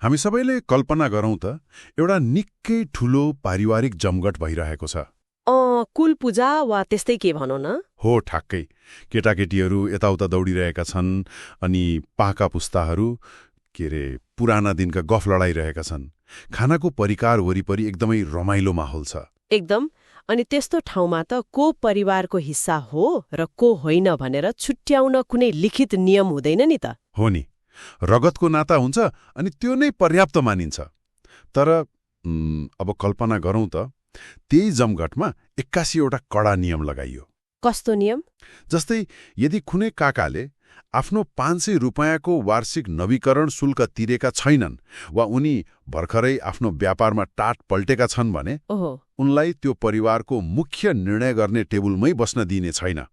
हामी सबैले कल्पना गरौँ त एउटा निकै ठूलो पारिवारिक जमघट भइरहेको छ। कुल पूजा वा त्यस्तै के भनौँ न। हो, ठ्याक्कै। केटाकेटीहरू यताउता दौडिरहेका छन् अनि पाका पुस्ताहरू पुराना दिनका गफ लडाइरहेका छन्। खानाको परिकार वरिपरि एकदमै रमाइलो माहौल छ। एकदम। अनि त्यस्तो ठाउँमा त को परिवारको हिस्सा हो र को होइन भनेर छुट्याउन कुनै लिखित नियम हुँदैन नि त। हो नि, रगतको नाता हुन्छ अनि त्यो नै पर्याप्त मानिन्छ। तर अब कल्पना गरौँ त त्यही जमघटमा 81वटा कडा नियम लगाइयो। कस्तो नियम? जस्तै यदि कुनै काकाले आफ्नो 500 रुपैयाँको वार्षिक नवीकरण शुल्क तिरेका छैनन् वा उनी भर्खरै आफ्नो व्यापारमा टाट पल्टेका छन् भने उनलाई त्यो परिवारको मुख्य निर्णय गर्ने टेबुलमै बस्न दिइने छैन।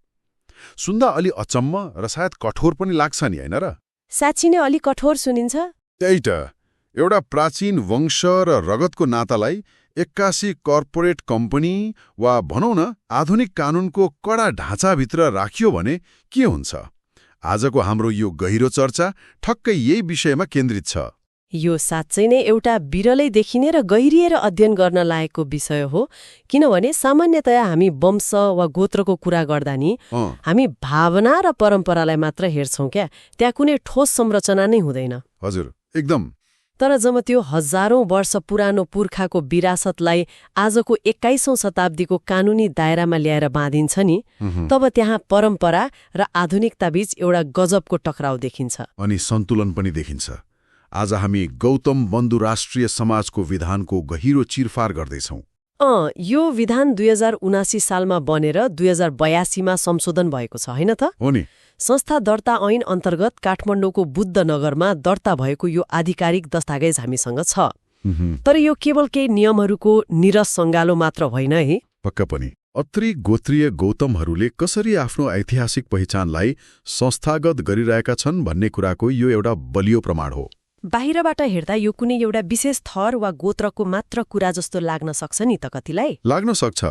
सुन्दा अलि अचम्म र सायद कठोर पनि लाग्छ नि, होइन र? साँच्चै नै अलि कठोर सुनिन्छ। त्यही त, एउटा प्राचीन वंश र रगतको नातालाई 81 कर्पोरेट कम्पनी वा भनौँ न आधुनिक कानुनको कडा ढाँचाभित्र राखियो भने के हुन्छ? आजको हाम्रो यो गहिरो चर्चा ठक्कै यही विषयमा केन्द्रित छ। यो साँच्चै नै एउटा बिरलै देखिने र गहिरिएर अध्ययन गर्न लायकको विषय हो, किनभने सामान्यतया हामी वंश वा गोत्रको कुरा गर्दा नि हामी भावना र परम्परालाई मात्र हेर्छौं क्या, त्यहाँ कुनै ठोस संरचना नै हुँदैन। हजुर, एकदम। तर जब त्यो हजारौं वर्ष पुरानो पुर्खाको विरासतलाई आजको 21औं शताब्दीको कानुनी दायरामा ल्याएर बाँधिन्छ नि, तब त्यहाँ परम्परा र आधुनिकताबीच एउटा गजबको टकराउ देखिन्छ। अनि सन्तुलन पनि देखिन्छ। आज हामी गौतम बन्धु राष्ट्रिय समाजको विधानको गहिरो चिरफार गर्दैछौँ। यो विधान 2079 सालमा बनेर 2082मा संशोधन भएको छ, होइन त? हो नि। संस्था दर्ता ऐन अन्तर्गत काठमाडौँको बुद्ध नगरमा दर्ता भएको यो आधिकारिक दस्तावेज हामीसँग छ। तर यो केवल केही नियमहरूको निरस सङ्गालो मात्र होइन है। पक्का पनि। अत्री गोत्रीय गौतमहरूले कसरी आफ्नो ऐतिहासिक पहिचानलाई संस्थागत गरिरहेका छन् भन्ने कुराको यो एउटा बलियो प्रमाण हो। बाहिरबाट हेर्दा यो कुनै एउटा विशेष थर वा गोत्रको मात्र कुरा जस्तो लाग्न सक्छ नि त कतिलाई। लाग्न सक्छ,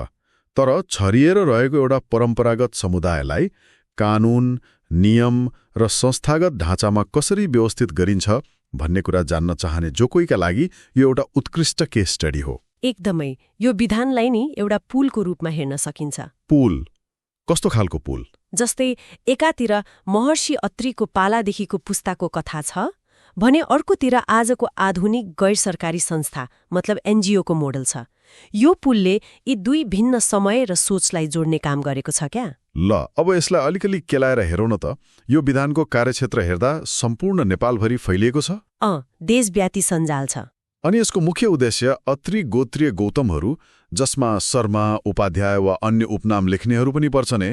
तर छरिएर रहेको एउटा परम्परागत समुदायलाई कानुन, नियम र संस्थागत ढाँचामा कसरी व्यवस्थित गरिन्छ भन्ने कुरा जान्न चाहने जो कोहीका लागि यो एउटा उत्कृष्ट केस स्टडी हो। एकदमै। यो विधानलाई नि एउटा पुलको रूपमा हेर्न सकिन्छ। पुल? कस्तो खालको पुल? जस्तै एकातिर महर्षि अत्रीको पालादेखिको पुस्ताको कथा छ भने अर्कोतिर आजको आधुनिक गैर सरकारी संस्था मतलब एनजिओको मोडल छ। यो पुलले यी दुई भिन्न समय र सोचलाई जोड्ने काम गरेको छ क्या। ल, अब यसलाई अलिकति केलाएर हेरौँ न त। यो विधानको कार्यक्षेत्र हेर्दा सम्पूर्ण नेपालभरि फैलिएको छ। देशव्यापी सञ्जाल छ। अनि यसको मुख्य उद्देश्य अत्री गोत्रीय गौतमहरू, जसमा शर्मा, उपाध्याय वा अन्य उपनाम लेख्नेहरू पनि पर्छन्,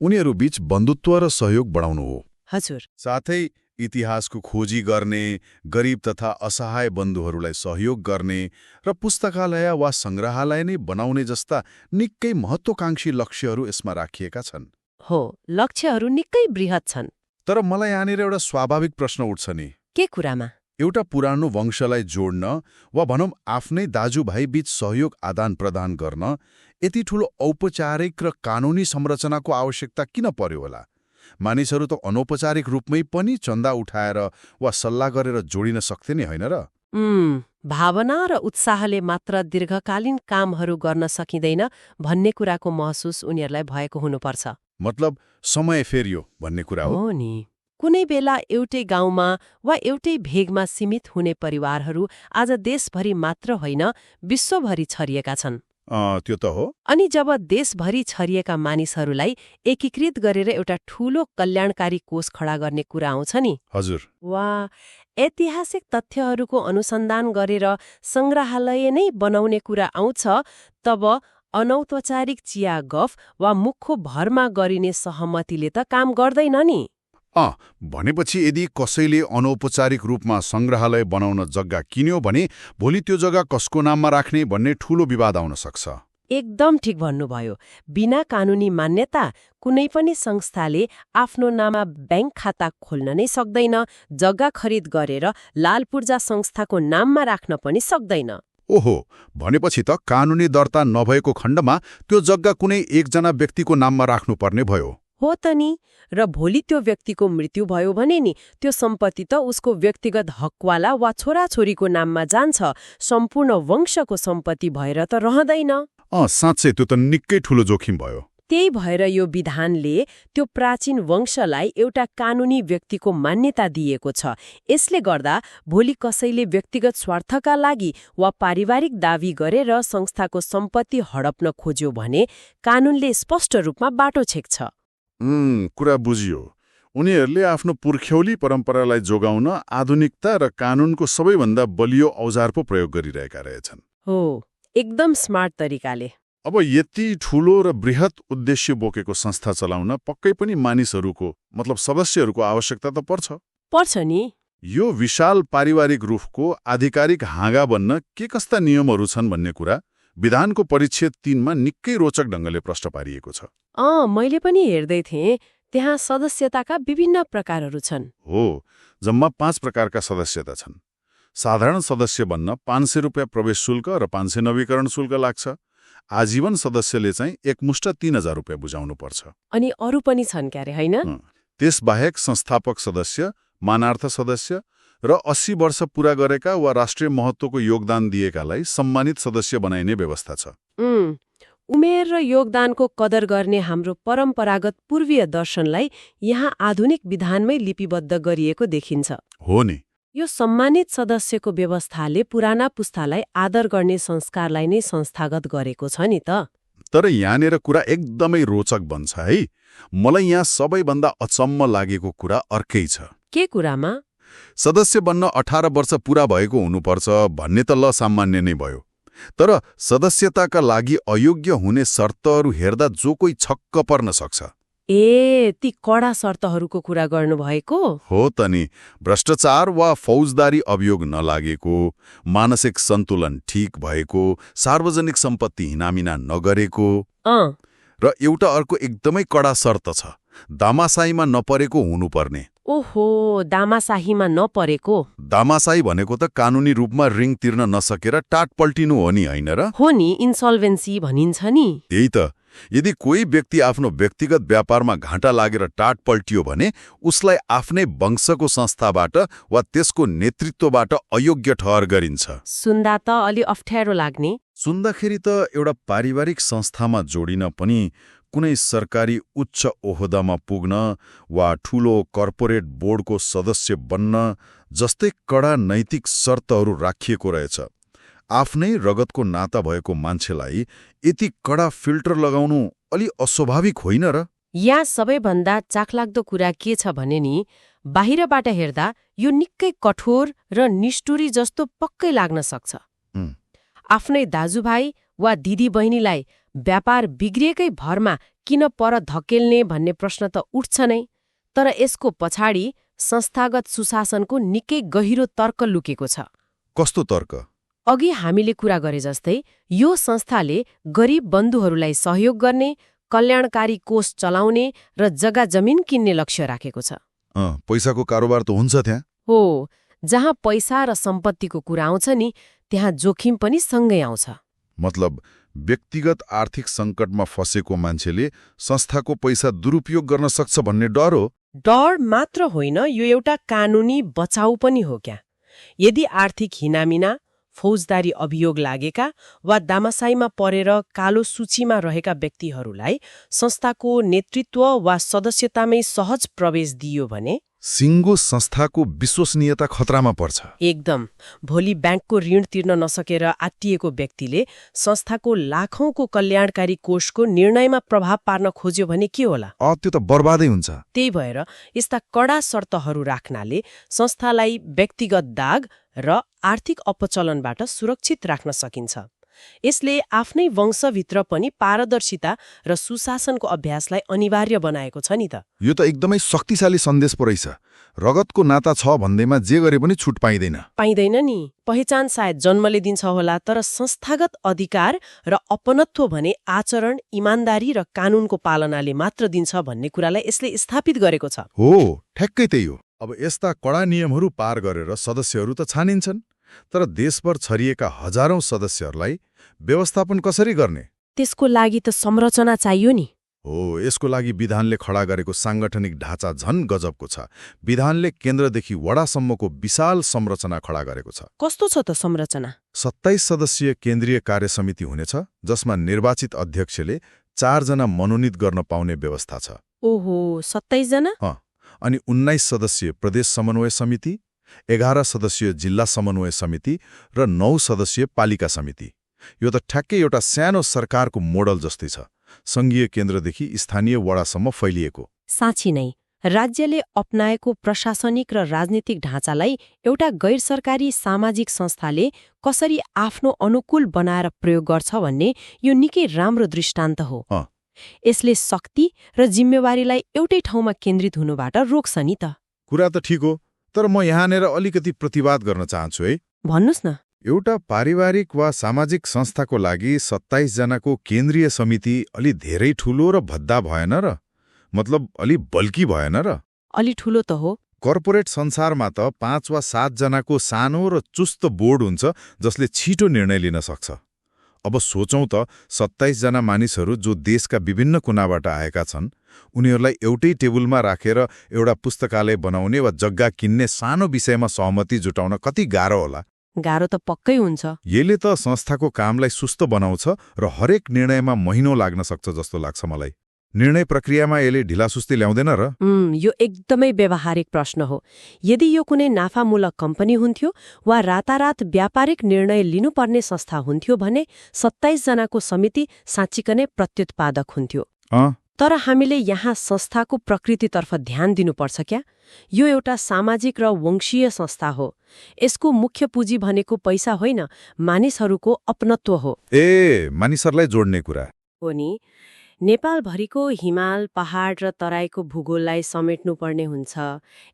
उनीहरू बीच बन्धुत्व र सहयोग बढाउनु हो। हजुर। साथै इतिहासको खोजी गर्ने, गरिब तथा असहाय बन्धुहरूलाई सहयोग गर्ने र पुस्तकालय वा सङ्ग्रहालय नै बनाउने जस्ता निकै महत्त्वकांक्षी लक्ष्यहरू यसमा राखिएका छन्। हो, लक्ष्यहरू निकै बृहत छन्। तर मलाई यहाँनिर एउटा स्वाभाविक प्रश्न उठ्छ नि। के कुरामा? एउटा पुरानो वंशलाई जोड्न वा भनौँ आफ्नै दाजुभाइ बीच सहयोग आदान प्रदान गर्न यति ठूलो औपचारिक र कानुनी संरचनाको आवश्यकता किन पर्यो होला? मानिसहरू त अनौपचारिक रूपमै पनि चन्दा उठाएर वा सल्लाह गरेर जोडिन सक्थे नि, होइन र? भावना र उत्साहले मात्र दीर्घकालीन कामहरू गर्न सकिँदैन भन्ने कुराको महसुस उनीहरूलाई भएको हुनुपर्छ। मतलब समय फेरियो भन्ने कुरा हो नि। कुनै बेला एउटै गाउँमा वा एउटै भेगमा सीमित हुने परिवारहरू आज देशभरि मात्र होइन विश्वभरि छरिएका छन्। त्यो त हो। अनि जब देशभरि छरिएका मानिसहरूलाई एकीकृत गरेर एउटा ठूलो कल्याणकारी कोष खडा गर्ने कुरा आउँछ नि। हजुर। वा ऐतिहासिक तथ्यहरूको अनुसन्धान गरेर सङ्ग्रहालय नै बनाउने कुरा आउँछ, तब अनौपचारिक चिया गफ वा मुखो भरमा गरिने सहमतिले त काम गर्दैन नि। भनेपछि यदि कसैले अनौपचारिक रूपमा सङ्ग्रहालय बनाउन जग्गा किन्यो भने भोलि त्यो जग्गा कसको नाममा राख्ने भन्ने ठूलो विवाद आउन सक्छ। एकदम ठिक भन्नुभयो। बिना कानुनी मान्यता कुनै पनि संस्थाले आफ्नो नाममा ब्याङ्क खाता खोल्न नै सक्दैन, जग्गा खरिद गरेर लाल पूर्जा संस्थाको नाममा राख्न पनि सक्दैन। ओहो, भनेपछि त कानुनी दर्ता नभएको खण्डमा त्यो जग्गा कुनै एकजना व्यक्तिको नाममा राख्नुपर्ने भयो। हो त नि। र भोलि त्यो व्यक्तिको मृत्यु भयो भने नि त्यो सम्पत्ति त उसको व्यक्तिगत हकवाला वा छोराछोरीको नाममा जान्छ, सम्पूर्ण वंशको सम्पत्ति भएर त रहँदैन। साँच्चै त्यो त निकै ठूलो जोखिम भयो। त्यही भएर यो विधानले त्यो प्राचीन वंशलाई एउटा कानुनी व्यक्तिको मान्यता दिएको छ। यसले गर्दा भोलि कसैले व्यक्तिगत स्वार्थका लागि वा पारिवारिक दावी गरेर संस्थाको सम्पत्ति हडप्न खोज्यो भने कानूनले स्पष्ट रूपमा बाटो छेक्छ। कुरा बुझियो। उनीहरूले आफ्नो पुर्ख्यौली परम्परालाई जोगाउन आधुनिकता र कानूनको सबैभन्दा बलियो औजार पो प्रयोग गरिरहेका रहेछन्। हो, एकदम स्मार्ट तरिकाले। अब यति ठूलो र बृहत उद्देश्य बोकेको संस्था चलाउन पक्कै पनि मानिसहरूको मतलब सदस्यहरूको आवश्यकता त पर्छ नि। यो विशाल पारिवारिक रूखको आधिकारिक हाँगा बन्न के कस्ता नियमहरू छन् भन्ने कुरा विधानको परिच्छेद 3मा निकै रोचक ढङ्गले प्रश्न पारिएको छ। मैले पनि हेर्दै थिएँ, त्यहाँ सदस्यताका विभिन्न प्रकारहरू छन्। हो, जम्मा 5 प्रकारका सदस्यता छन्। साधारण सदस्य बन्न 500 रुपियाँ प्रवेश शुल्क र 500 नवीकरण शुल्क लाग्छ। आजीवन सदस्यले चाहिँ एकमुष्ट 3000 रुपियाँ बुझाउनु पर्छ। अनि अरू पनि छन् क्यारे, हैन? त्यसबाहेक संस्थापक सदस्य, मानार्थ सदस्य र 80 वर्ष पूरा गरेका वा राष्ट्रिय महत्त्वको योगदान दिएकालाई सम्मानित सदस्य बनाइने व्यवस्था छ। उमेर र योगदानको कदर गर्ने हाम्रो परम्परागत पूर्वीय दर्शनलाई यहाँ आधुनिक विधानमै लिपिबद्ध गरिएको देखिन्छ। हो नि। यो सम्मानित सदस्यको व्यवस्थाले पुराना पुस्तालाई आदर गर्ने संस्कारलाई नै संस्थागत गरेको छ नि त। तर यहाँनिर कुरा एकदमै रोचक बन्छ है। मलाई यहाँ सबैभन्दा अचम्म लागेको कुरा अर्कै छ। के कुरामा? सदस्य बन्न 18 वर्ष पूरा भएको हुनुपर्छ भन्ने त ल सामान्य नै भयो। तर सदस्यताका लागि अयोग्य हुने शर्तहरू हेर्दा जो कोही छक्क पर्न सक्छ। ती कडा शर्तहरूको कुरा गर्नुभएको? हो त नि। भ्रष्टाचार वा फौजदारी अभियोग नलागेको, मानसिक सन्तुलन ठीक भएको, सार्वजनिक सम्पत्ति हिनामिना नगरेको र एउटा अर्को एकदमै कडा शर्त छ, दामासाहीमा नपरेको हुनुपर्ने। ओहो, दामासाहीमा नपरेको? दामासाही भनेको त कानुनी रूपमा ऋण तिर्न नसकेर टाट पल्टिनु हो नि, होइन र? हो नि, इन्सल्भेन्सी भनिन्छ नि। त्यही त। यदि कोही व्यक्ति आफ्नो व्यक्तिगत व्यापारमा घाटा लागेर टाट पल्टियो भने उसलाई आफ्नै वंशको संस्थाबाट वा त्यसको नेतृत्वबाट अयोग्य ठहर गरिन्छ। सुन्दा त अलि अप्ठ्यारो लाग्ने। सुन्दाखेरि त एउटा पारिवारिक संस्थामा जोडिन पनि कुनै सरकारी उच्च ओहदामा पुग्न वा ठूलो कर्पोरेट बोर्डको सदस्य बन्न जस्तै कडा नैतिक शर्तहरू राखिएको रहेछ। आफ्नै रगतको नाता भएको मान्छेलाई यति कडा फिल्टर लगाउनु अलि अस्वाभाविक होइन र? यहाँ सबैभन्दा चाखलाग्दो कुरा के छ भने नि, बाहिरबाट हेर्दा यो निकै कठोर र निष्ठुरी जस्तो पक्कै लाग्न सक्छ। आफ्नै दाजुभाइ वा दिदी बहिनीलाई व्यापार बिग्रिएकै भरमा किन पर धकेल्ने भन्ने प्रश्न त उठ्छ नै। तर यसको पछाडि संस्थागत सुशासनको निकै गहिरो तर्क लुकेको छ। कस्तो तर्क? अघि हामीले कुरा गरे जस्तै यो संस्थाले गरिब बन्धुहरूलाई सहयोग गर्ने, कल्याणकारी कोष चलाउने र जग्गा जमिन किन्ने लक्ष्य राखेको छ। पैसाको कारोबार त हुन्छ त्यहाँ? हो, जहाँ पैसा र सम्पत्तिको कुरा आउँछ नि, त्यहाँ जोखिम पनि सँगै आउँछ। मतलब व्यक्तिगत आर्थिक सङ्कटमा फँसेको मान्छेले संस्थाको पैसा दुरुपयोग गर्न सक्छ भन्ने डर हो? डर मात्र होइन, यो एउटा कानुनी बचाउ पनि हो क्या। यदि आर्थिक हिनामिना, फौजदारी अभियोग लागेका वा दामासाईमा परेर कालो सूचीमा रहेका व्यक्तिहरूलाई संस्थाको नेतृत्व वा सदस्यतामै सहज प्रवेश दियो भने सिङ्गो संस्थाको विश्वसनीयता खतरामा पर्छ। एकदम। भोलि ब्याङ्कको ऋण तिर्न नसकेर आत्तिएको व्यक्तिले संस्थाको लाखौंको कल्याणकारी कोषको निर्णयमा प्रभाव पार्न खोज्यो भने के होला? त्यो त बर्बादै हुन्छ। त्यही भएर यस्ता कडा शर्तहरू राख्नाले संस्थालाई व्यक्तिगत दाग र आर्थिक अपचलनबाट सुरक्षित राख्न सकिन्छ। यसले आफ्नै वंशभित्र पनि पारदर्शिता र सुशासनको अभ्यासलाई अनिवार्य बनाएको छ नि त। यो त एकदमै शक्तिशाली सन्देश पो रहेछ। रगतको नाता छ भन्दैमा जे गरे पनि छुट पाइँदैन नि। पहिचान सायद जन्मले दिन्छ होला, तर संस्थागत अधिकार र अपनत्व भने आचरण, इमान्दारी र कानूनको पालनाले मात्र दिन्छ भन्ने कुरालाई यसले स्थापित गरेको छ। हो, ठ्याक्कै त्यही हो। अब यस्ता कडा नियमहरू पार गरेर सदस्यहरू त छानिन्छन्, तर देशभर छरिएका हजारौं सदस्यहरूलाई व्यवस्थापन कसरी गर्ने? त्यसको लागि त संरचना चाहियो नि। हो, यसको लागि विधानले खडा गरेको साङ्गठनिक ढाँचा झन गजबको छ। विधानले केन्द्रदेखि वडासम्मको विशाल संरचना खडा गरेको छ। कस्तो छ त संरचना? 27 सदस्यीय केन्द्रीय कार्यसमिति हुनेछ, जसमा निर्वाचित अध्यक्षले 4 जना मनोनित गर्न पाउने व्यवस्था छ। ओहो, 27 जना? अनि 19 सदस्यीय प्रदेश समन्वय समिति, 11 सदस्यीय जिल्ला समन्वय समिति र 9 सदस्यीय पालिका समिति। यो त ठ्याक्कै एउटा सानो सरकारको मोडल जस्तै छ, सङ्घीय केन्द्रदेखि स्थानीय वडासम्म फैलिएको। साँच्ची नै राज्यले अपनाएको प्रशासनिक र राजनीतिक ढाँचालाई एउटा गैर-सरकारी सामाजिक संस्थाले कसरी आफ्नो अनुकूल बनाएर प्रयोग गर्छ भन्ने यो निकै राम्रो दृष्टान्त हो। यसले शक्ति र जिम्मेवारीलाई एउटै ठाउँमा केन्द्रित हुनुबाट रोक्छ नि त। कुरा त ठिक हो, तर म यहाँनिर अलिकति प्रतिवाद गर्न चाहन्छु है। भन्नुस् न। एउटा पारिवारिक वा सामाजिक संस्थाको लागि 27 जनाको केन्द्रीय समिति अलि धेरै ठूलो र भद्दा भएन र? मतलब अलि बल्की भएन र? अलि ठूलो त हो। कर्पोरेट संसारमा त 5 वा 7 जनाको सानो र चुस्त बोर्ड हुन्छ जसले छिटो निर्णय लिन सक्छ। अब सोचौं त 27 जना मानिसहरू जो देशका विभिन्न कुनाबाट आएका छन्, उनीहरूलाई एउटै टेबलमा राखेर एउटा पुस्तकालय बनाउने वा जग्गा किन्ने सानो विषयमा सहमति जुटाउन कति गाह्रो होला। गाह्रो त पक्कै हुन्छ। यसले त संस्थाको कामलाई सुस्त बनाउँछ र हरेक निर्णयमा महिनौ लाग्न सक्छ जस्तो लाग्छ मलाई। निर्णय प्रक्रियामा यसले ढिलासुस्ती ल्याउँदैन र? यो एकदमै व्यावहारिक प्रश्न हो। यदि यो कुनै नाफामूलक कम्पनी हुन्थ्यो वा रातारात व्यापारिक निर्णय लिनुपर्ने संस्था हुन्थ्यो भने 27 जनाको समिति साँच्चिकै नै प्रत्युत्पादक हुन्थ्यो। तर हामीले यहाँ संस्थाको प्रकृतितर्फ ध्यान दिनुपर्छ क्या। यो एउटा सामाजिक र वंशीय संस्था हो। यसको मुख्य पुँजी भनेको पैसा होइन, मानिसहरूको अपनत्व हो। मानिसहरूलाई जोड्ने कुरा हो नि। नेपालभरिको हिमाल, पहाड र तराईको भूगोललाई समेट्नुपर्ने हुन्छ।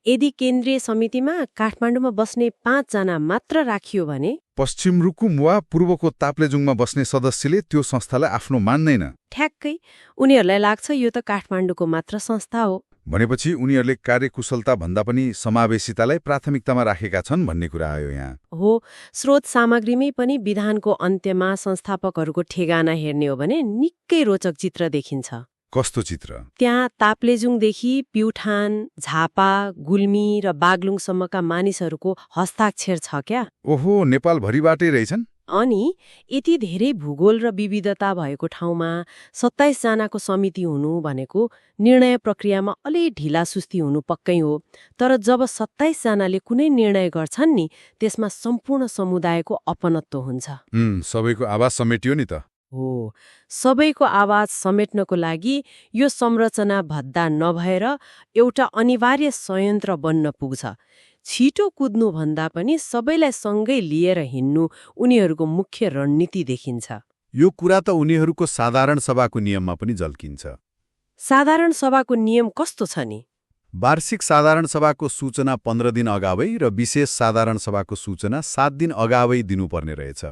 यदि केन्द्रीय समितिमा काठमाडौँमा बस्ने 5 जना मात्र राखियो भने पश्चिम रुकुम वा पूर्वको ताप्लेजुङमा बस्ने सदस्यले त्यो संस्थालाई आफ्नो मान्दैन। ठ्याक्कै उनीहरूलाई लाग्छ यो त काठमाडौँको मात्र संस्था हो। भनेपछि उनीहरूले कार्यकुशलता भन्दा पनि समावेशितालाई प्राथमिकतामा राखेका छन् भन्ने कुरा आयो यहाँ। हो, स्रोत सामग्रीमै पनि विधानको अन्त्यमा संस्थापकहरूको ठेगाना हेर्ने हो भने निकै रोचक चित्र देखिन्छ। कस्तो चित्र? त्यहाँ ताप्लेजुङदेखि प्युठान, झापा, गुल्मी र बागलुङसम्मका मानिसहरूको हस्ताक्षर छ क्या। ओहो, नेपालभरिबाटै रहेछन्? अनि यति धेरै भूगोल र विविधता भएको ठाउँमा 27 जनाको समिति हुनु भनेको निर्णय प्रक्रियामा अलि ढिलासुस्ती हुनु पक्कै हो। तर जब 27 जनाले कुनै निर्णय गर्छन् नि, त्यसमा सम्पूर्ण समुदायको अपनत्व हुन्छ। सबैको आवाज समेटियो नि त। हो, सबैको आवाज समेट्नको लागि यो संरचना भद्दा नभएर एउटा अनिवार्य संयन्त्र बन्न पुग्छ। छिटो कुद्नुभन्दा पनि सबैलाई सँगै लिएर हिँड्नु उनीहरूको मुख्य रणनीति देखिन्छ। यो कुरा त उनीहरूको साधारण सभाको नियममा पनि झल्किन्छ। साधारण सभाको नियम कस्तो छ नि? वार्षिक साधारण सभाको सूचना 15 दिन अगावै र विशेष साधारण सभाको सूचना 7 दिन अगावै दिनुपर्ने रहेछ।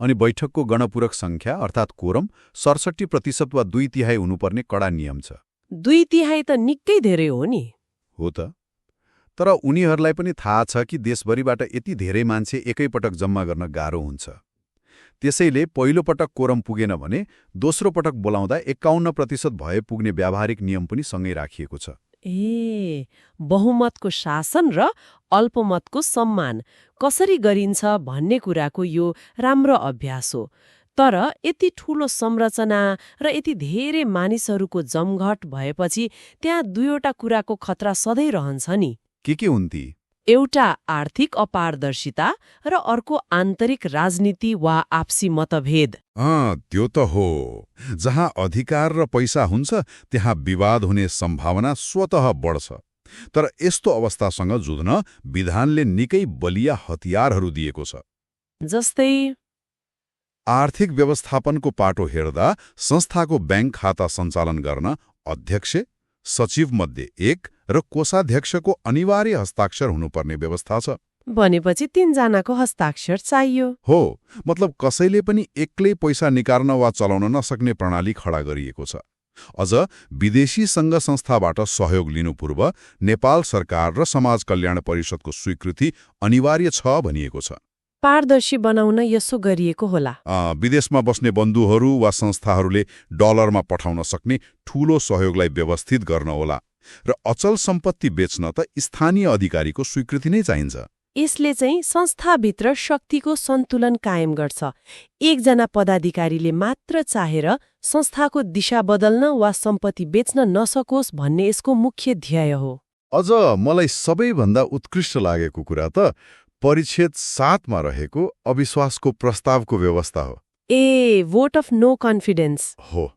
अनि बैठकको गणपूरक संख्या अर्थात् कोरम 67% वा 2/3 हुनुपर्ने कडा नियम छ। 2/3 त निकै धेरै हो नि। हो त, तर उनीहरूलाई पनि थाहा छ कि देशभरिबाट यति धेरै मान्छे एकैपटक जम्मा गर्न गाह्रो हुन्छ। त्यसैले पहिलो पटक कोरम पुगेन भने दोस्रो पटक बोलाउँदा 51% भए पुग्ने व्यावहारिक नियम पनि सँगै राखिएको छ। बहुमतको शासन र अल्पमतको सम्मान कसरी गरिन्छ भन्ने कुराको यो राम्रो अभ्यास हो। तर यति ठूलो संरचना र यति धेरै मानिसहरूको जमघट भएपछि त्यहाँ दुईवटा कुराको खतरा सधैँ रहन्छ नि। के हुन् ती? एउटा आर्थिक अपारदर्शिता र अर्को आन्तरिक राजनीति वा आपसी मतभेद। त्यो त हो। जहाँ अधिकार र पैसा हुन्छ त्यहाँ विवाद हुने सम्भावना स्वतः बढ्छ। तर यस्तो अवस्थासँग जुझ्न विधानले निकै बलिया हतियारहरू दिएको छ। जस्तै आर्थिक व्यवस्थापनको पाटो हेर्दा संस्थाको ब्याङ्क खाता सञ्चालन गर्न अध्यक्ष, सचिव मध्ये एक र कोषाध्यक्षको अनिवार्य हस्ताक्षर हुनुपर्ने व्यवस्था छ। भनेपछि 3 जनाको हस्ताक्षर चाहियो। हो, मतलब कसैले पनि एक्लै पैसा निकाल्न वा चलाउन नसक्ने प्रणाली खडा गरिएको छ। अझ विदेशी सङ्घ संस्थाबाट सहयोग लिनु पूर्व नेपाल सरकार र समाज कल्याण परिषदको स्वीकृति अनिवार्य छ भनिएको छ। पारदर्शी बनाउन यसो गरिएको होला। विदेशमा बस्ने बन्धुहरू वा संस्थाहरूले डलरमा पठाउन सक्ने ठूलो सहयोगलाई व्यवस्थित गर्न होला र अचल सम्पत्ति बेच्न त स्थानीय अधिकारीको स्वीकृति नै चाहिन्छ। यसले चाहिँ संस्थाभित्र शक्तिको सन्तुलन कायम गर्छ। एकजना पदाधिकारीले मात्र चाहेर संस्थाको दिशा बदल्न वा सम्पत्ति बेच्न नसकोस् भन्ने यसको मुख्य ध्येय हो। अझ मलाई सबैभन्दा उत्कृष्ट लागेको कुरा त परिच्छेद 7 मा रहेको अविश्वासको प्रस्तावको व्यवस्था हो। भोट अफ नो कन्फिडेन्स हो।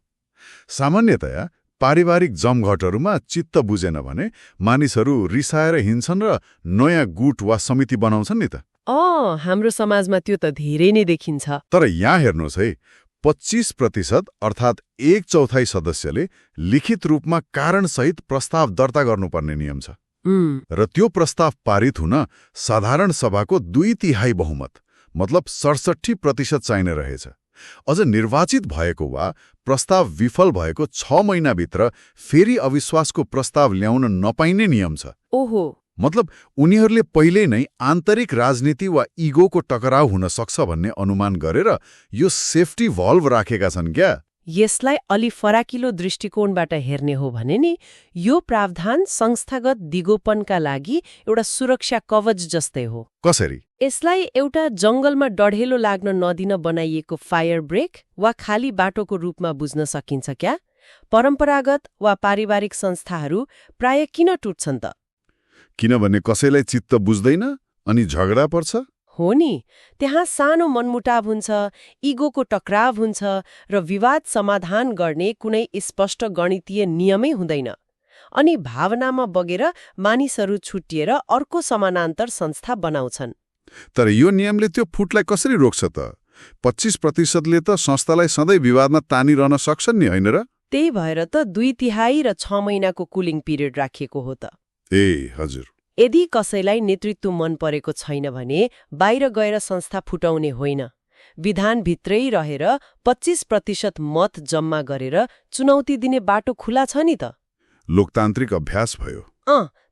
सामान्यतया पारिवारिक जमघटहरूमा चित्त बुझेन भने मानिसहरू रिसाएर हिँड्छन् र नयाँ गुट वा समिति बनाउँछन् नि त। हाम्रो समाजमा त्यो त धेरै नै देखिन्छ। तर यहाँ हेर्नुहोस् है, 25% अर्थात् 1/4 सदस्यले लिखित रूपमा कारणसहित प्रस्ताव दर्ता गर्नुपर्ने नियम छ। र त्यो प्रस्ताव पारित हुन साधारण सभाको 2/3 बहुमत मतलब 67% चाहिने रहेछ। अझ निर्वाचित भएको वा प्रस्ताव विफल भएको 6 महिनाभित्र फेरि अविश्वासको प्रस्ताव ल्याउन नपाइने नियम छ। ओहो, मतलब उनीहरूले पहिले नै आन्तरिक राजनीति वा इगोको टकराव हुन सक्छ भन्ने अनुमान गरेर यो सेफ्टी भल्भ राखेका छन् क्या। यसलाई अलि फराकिलो दृष्टिकोणबाट हेर्ने हो भने नि यो प्रावधान संस्थागत दिगोपनका लागि एउटा सुरक्षा कवच जस्तै हो। कसरी? यसलाई एउटा जंगलमा डढेलो लाग्न नदिन बनाइएको फायर ब्रेक वा खाली बाटोको रूपमा बुझ्न सकिन्छ क्या। परम्परागत वा पारिवारिक संस्थाहरू प्राय किन टुट्छन् त? किनभने कसैलाई चित्त बुझ्दैन अनि झगडा पर्छ। हो नि, त्यहाँ सानो मनमुटाव हुन्छ, इगोको टकराव हुन्छ र विवाद समाधान गर्ने कुनै स्पष्ट गणितीय नियमै हुँदैन। अनि भावनामा बगेर मानिसहरू छुट्टिएर अर्को समानान्तर संस्था बनाउँछन्। तर यो नियमले त्यो फुटलाई कसरी रोक्छ त? 25%ले त संस्थालाई सधैँ विवादमा तानिरहन सक्छन् नि, होइन र? त्यही भएर त 2/3 र 6 महिनाको कुलिङ पिरियड राखिएको हो त। हजुर। यदि कसैलाई नेतृत्व मन परेको छैन भने बाहिर गएर संस्था फुटाउने होइन, विधानभित्रै रहेर 25% मत जम्मा गरेर चुनौती दिने बाटो खुला छ नि त। लोकतान्त्रिक अभ्यास भयो।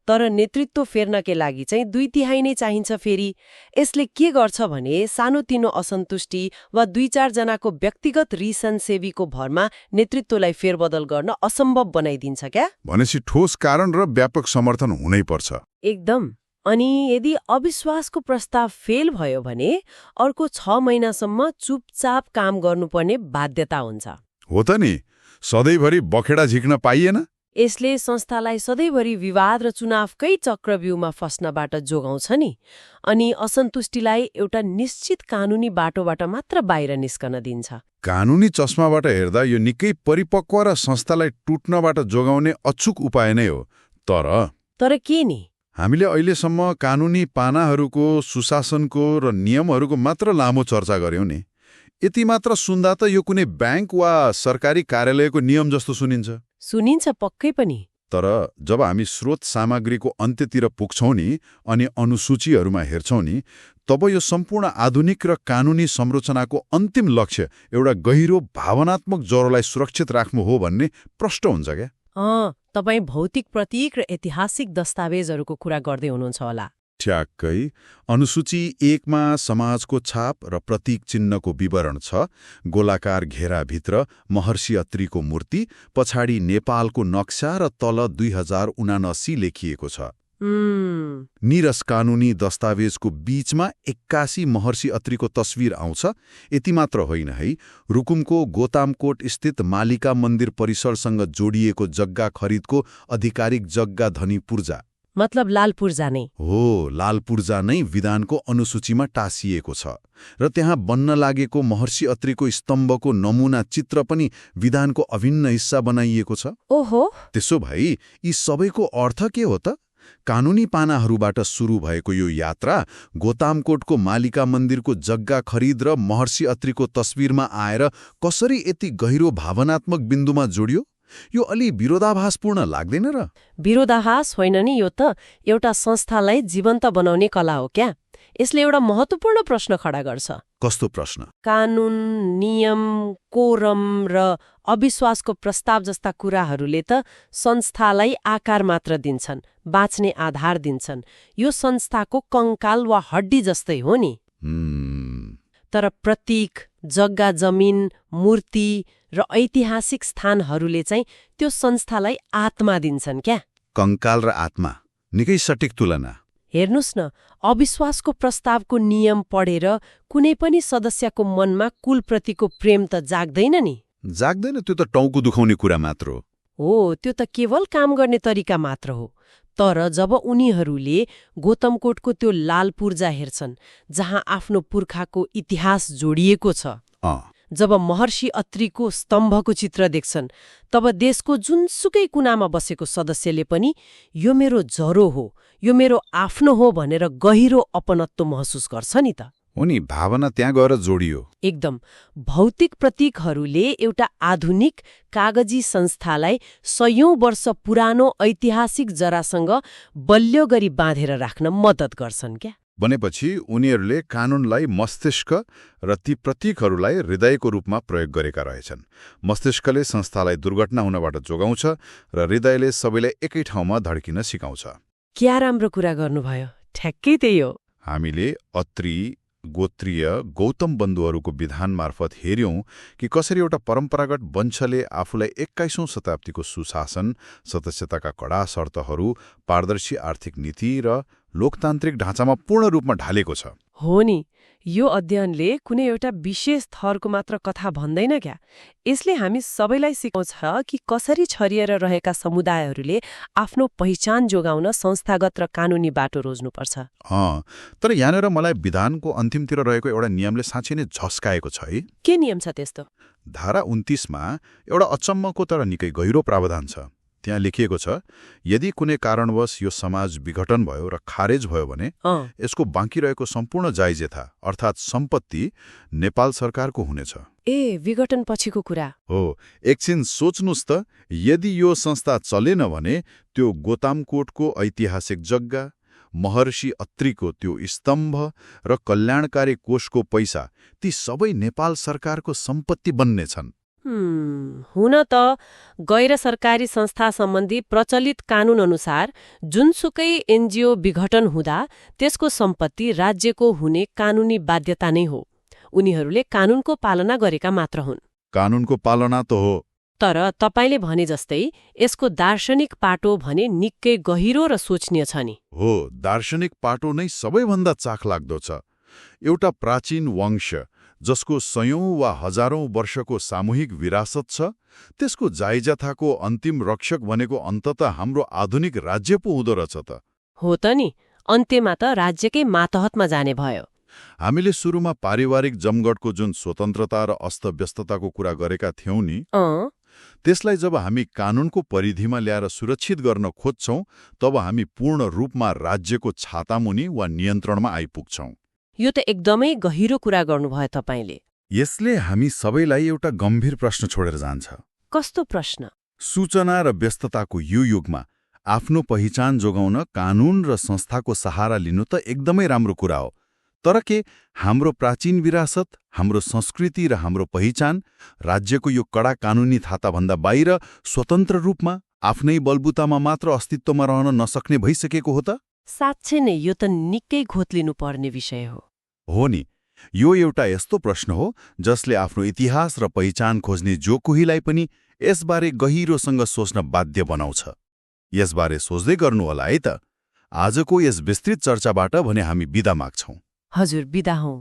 तर नेतृत्व फेर्नकै लागि चाहिँ 2/3 नै चाहिन्छ फेरि। यसले के गर्छ भने सानोतिनो असन्तुष्टि वा 2-4 जनाको व्यक्तिगत रिसनसेवीको भरमा नेतृत्वलाई फेरबदल गर्न असम्भव बनाइदिन्छ क्या। भनेपछि ठोस कारण र व्यापक समर्थन हुनै पर्छ। एकदम। अनि यदि अविश्वासको प्रस्ताव फेल भयो भने अर्को 6 महिनासम्म चुपचाप काम गर्नुपर्ने बाध्यता हुन्छ। हो त नि, सधैँभरि बखेडा झिक्न पाइएन। यसले संस्थालाई सधैँभरि विवाद र चुनावकै चक्रव्यूहमा फस्नबाट जोगाउँछ नि, अनि असन्तुष्टिलाई एउटा निश्चित कानुनी बाटोबाट मात्र बाहिर निस्कन दिन्छ। कानुनी चस्माबाट हेर्दा यो निकै परिपक्व र संस्थालाई टुट्नबाट जोगाउने अचूक उपाय नै हो। तर के नि? हामीले अहिलेसम्म कानुनी पानाहरूको, सुशासनको र नियमहरूको मात्र लामो चर्चा गर्यौं नि। यति मात्र सुन्दा त यो कुनै ब्याङ्क वा सरकारी कार्यालयको नियम जस्तो सुनिन्छ पक्कै पनि। तर जब हामी स्रोत सामग्रीको अन्त्यतिर पुग्छौं नि अनि अनुसूचीहरूमा हेर्छौं नि, तब यो सम्पूर्ण आधुनिक र कानुनी संरचनाको अन्तिम लक्ष्य एउटा गहिरो भावनात्मक जरोलाई सुरक्षित राख्नु हो भन्ने प्रष्ट हुन्छ क्या। तपाईँ भौतिक प्रतीक र ऐतिहासिक दस्तावेजहरूको कुरा गर्दै हुनुहुन्छ होला। ठ्याक्कै। अनुसूची 1 मा समाजको छाप र प्रतीक चिन्हको विवरण छ। गोलाकार घेराभित्र महर्षि अत्रीको मूर्ति, पछाडि नेपालको नक्सा र तल 2079 लेखिएको छ। नीरस कानुनी दस्तावेजको बीचमा 81 महर्षि अत्रीको तस्विर आउँछ। यति मात्र होइन है, रुकुमको गोतामकोट स्थित मालिका मन्दिर परिसरसँग जोडिएको जग्गा खरिदको आधिकारिक जग्गा धनी पूर्जा, मतलब लाल पूर्जा नै हो। लाल पूर्जा नै विधानको अनुसूचीमा टाँसिएको छ र त्यहाँ बन्न लागेको महर्षि अत्रीको स्तम्भको नमुना चित्र पनि विधानको अभिन्न हिस्सा बनाइएको छ। ओहो, त्यसो भई यी सबैको अर्थ के हो त? कानुनी पानाहरूबाट सुरु भएको यो यात्रा गोतामकोटको मालिका मन्दिरको जग्गा खरिद र महर्षि अत्रीको तस्विरमा आएर कसरी यति गहिरो भावनात्मक बिन्दुमा जोडियो? यो अलि विरोधाभासपूर्ण लाग्दैन र? विरोधाभास होइन नि, यो त एउटा संस्थालाई जीवन्त बनाउने कला हो क्या। यसले एउटा महत्त्वपूर्ण प्रश्न खडा गर्छ। कस्तो प्रश्न? कानुन, नियम, कोरम र अविश्वासको प्रस्ताव जस्ता कुराहरूले त संस्थालाई आकार मात्र दिन्छन्, बाँच्ने आधार दिन्छन्। यो संस्थाको कङ्काल वा हड्डी जस्तै हो नि। तर प्रतीक, जग्गा जमिन, मूर्ति र ऐतिहासिक स्थानहरूले चाहिँ त्यो संस्थालाई आत्मा दिन्छन् क्या। कंकाल र आत्मा, निकै सटिक तुलना। हेर्नुस् न, अविश्वासको प्रस्तावको नियम पढेर कुनै पनि सदस्यको मनमा कुलप्रतिको प्रेम त जाग्दैन नि। जाग्दैन, त्यो त टाउको दुखाउने कुरा मात्र हो, त्यो त केवल काम गर्ने तरिका मात्र हो। तर जब उनीहरूले गौतमकोटको त्यो लाल पूर्जा हेर्छन् जहाँ आफ्नो पुर्खाको इतिहास जोडिएको छ, जब महर्षि अत्रीको स्तम्भको चित्र देख्छन्, तब देशको जुनसुकै कुनामा बसेको सदस्यले पनि यो मेरो जरो हो, यो मेरो आफ्नो हो भनेर गहिरो अपनत्व महसुस गर्छ नि त। उनी भावना त्यहाँ गएर जोडियो। एकदम। भौतिक प्रतीकहरूले एउटा आधुनिक कागजी संस्थालाई 100औं वर्ष पुरानो ऐतिहासिक जरासँग बलियो गरी बाँधेर राख्न मद्दत गर्छन् क्या। भनेपछि उनीहरूले कानूनलाई मस्तिष्क र ती प्रतीकहरूलाई हृदयको रूपमा प्रयोग गरेका रहेछन्। मस्तिष्कले संस्थालाई दुर्घटना हुनबाट जोगाउँछ र हृदयले सबैलाई एकै ठाउँमा धड्किन सिकाउँछ। क्या राम्रो कुरा गर्नुभयो, ठ्याक्कै त्यही हो। हामीले अत्री, गोत्रीय, गौतम बन्धुहरूको विधान मार्फत हेर्यौं कि कसरी एउटा परम्परागत वंशले आफूलाई 21औं शताब्दीको सुशासन, सदस्यताका कडा शर्तहरू, पारदर्शी आर्थिक नीति र लोकतान्त्रिक ढाँचामा पूर्ण रूपमा ढालेको छ। हो नि, यो अध्ययनले कुनै एउटा विशेष थरको मात्र कथा भन्दैन क्या। यसले हामी सबैलाई सिकाउँछ कि कसरी छरिएर रहेका समुदायहरूले आफ्नो पहिचान जोगाउन संस्थागत र कानूनी बाटो रोज्नुपर्छ। तर यहाँनिर मलाई विधानको अन्तिमतिर रहेको एउटा नियमले साँच्चै नै झस्काएको छ है। के नियम छ त्यस्तो? धारा 29मा एउटा अचम्मको तर निकै गहिरो प्रावधान छ। त्यहाँ लेखिएको छ, यदि कुनै कारणवश यो समाज विघटन भयो र खारेज भयो भने यसको बाँकी रहेको सम्पूर्ण जायजेथा अर्थात् सम्पत्ति नेपाल सरकारको हुनेछ। ए, विघटन पछिको कुरा हो। एकछिन सोच्नुस् त, यदि यो संस्था चलेन भने त्यो गोतामकोटको ऐतिहासिक जग्गा, महर्षि अत्रीको त्यो स्तम्भ र कल्याणकारी कोषको पैसा, ती सबै नेपाल सरकारको सम्पत्ति बन्नेछन्। हुन त गैर सरकारी संस्था सम्बन्धी प्रचलित कानून अनुसार जुनसुकै एनजिओ विघटन हुँदा त्यसको सम्पत्ति राज्यको हुने कानूनी बाध्यता नै हो। उनीहरूले कानूनको पालना गरेका मात्र हुन्। कानूनको पालना त हो, तर तपाईले भने जस्तै यसको दार्शनिक पाटो भने निकै गहिरो र सोचनीय छ नि। हो, दार्शनिक पाटो नै सबैभन्दा चाखलाग्दो छ। एउटा प्राचीन वंश जसको 100औं वा 1000औं वर्षको सामूहिक विरासत छ, त्यसको जायजथाको अन्तिम रक्षक भनेको अन्ततः हाम्रो आधुनिक राज्य पो हुँदो रहेछ त। हो त नि, अन्त्यमा त राज्यकै मातहतमा जाने भयो। हामीले सुरुमा पारिवारिक जमघटको जुन स्वतन्त्रता र अस्तव्यस्तताको कुरा गरेका थियौं नि, त्यसलाई जब हामी कानूनको परिधिमा ल्याएर सुरक्षित गर्न खोज्छौं, तब हामी पूर्ण रूपमा राज्यको छातामुनि वा नियन्त्रणमा आइपुग्छौं। यो त एकदमै गहिरो कुरा गर्नुभयो तपाईले। यसले हामी सबैलाई एउटा गम्भीर प्रश्न छोडेर जान्छ। कस्तो प्रश्न? सूचना र व्यस्तताको यो युगमा आफ्नो पहिचान जोगाउन कानून र संस्थाको सहारा लिनु त एकदमै राम्रो कुरा हो, तर के हाम्रो प्राचीन विरासत, हाम्रो संस्कृति र हाम्रो पहिचान राज्यको यो कडा कानूनी थाताभन्दा बाहिर स्वतन्त्र रूपमा आफ्नै बलबुतामा मात्र अस्तित्वमा रहन नसक्ने भइसकेको हो त? साँच्चै नै यो त निकै घोत्लिनु पर्ने विषय हो। हो नि, यो एउटा यस्तो प्रश्न हो जसले आफ्नो इतिहास र पहिचान खोज्ने जो कोहीलाई पनि यसबारे गहिरोसँग सोच्न बाध्य बनाउँछ। यसबारे सोच्दै गर्नुहोला है त। आजको यस विस्तृत चर्चाबाट भने हामी बिदा माग्छौं। हजुर, बिदा हौं।